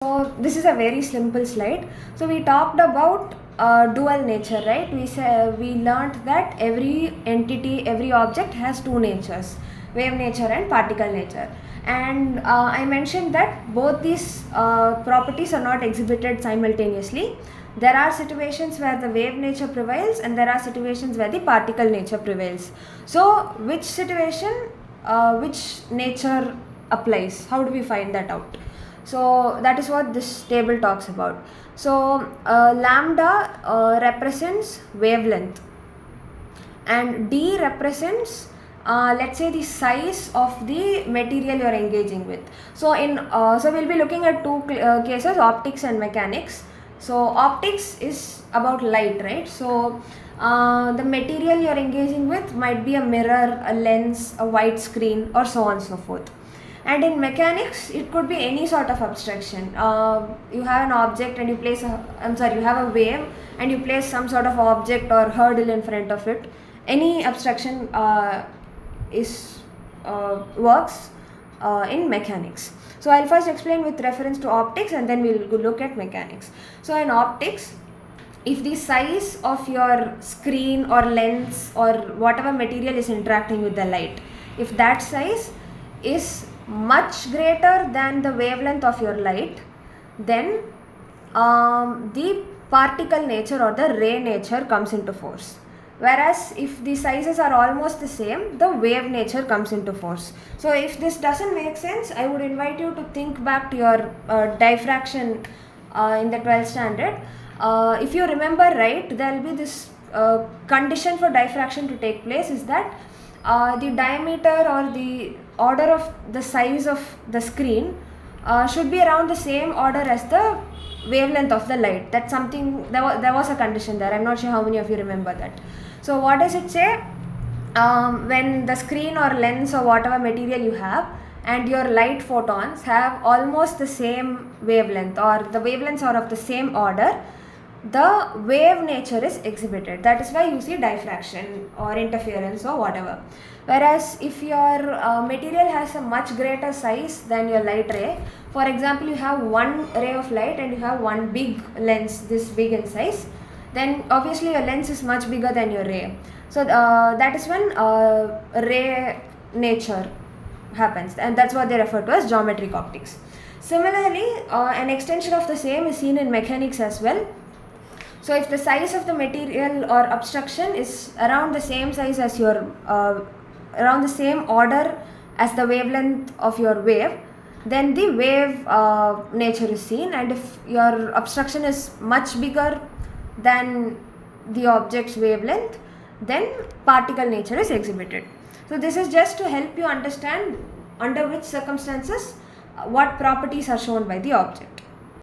So this is a very simple slide. So we talked about dual nature, right? We learned that every entity, every object has two natures, wave nature and particle nature. And I mentioned that both these properties are not exhibited simultaneously. There are situations where the wave nature prevails and there are situations where the particle nature prevails. So which situation, which nature applies? How do we find that out? So that is what this table talks about. So lambda represents wavelength and D represents let's say the size of the material you are engaging with. So so we'll be looking at two cases, optics and mechanics. So optics is about light, right? So the material you are engaging with might be a mirror, a lens, a white screen, or so on and so forth. And in mechanics, it could be any sort of abstraction. You have an object and you place you have a wave and you place some sort of object or hurdle in front of it. Any abstraction works in mechanics. So I'll first explain with reference to optics and then we'll look at mechanics. So in optics, if the size of your screen or lens or whatever material is interacting with the light, if that size is much greater than the wavelength of your light, then the particle nature or the ray nature comes into force. Whereas if the sizes are almost the same, the wave nature comes into force. So if this doesn't make sense, I would invite you to think back to your diffraction in the 12th standard. If you remember right, there will be this condition for diffraction to take place is that the diameter or the order of the size of the screen should be around the same order as the wavelength of the light. That's something, there was a condition there. I'm not sure how many of you remember that. So what does it say? When the screen or lens or whatever material you have and your light photons have almost the same wavelength or the wavelengths are of the same order, the wave nature is exhibited. That is why you see diffraction or interference or whatever. Whereas if your material has a much greater size than your light ray, for example, you have one ray of light and you have one big lens, this big in size, then obviously your lens is much bigger than your ray. So that is when ray nature happens, and that's what they refer to as geometric optics. Similarly, an extension of the same is seen in mechanics as well. So if the size of the material or obstruction is around the same size as your around the same order as the wavelength of your wave, then the wave nature is seen. And if your obstruction is much bigger than the object's wavelength, then particle nature is exhibited. So this is just to help you understand under which circumstances what properties are shown by the object.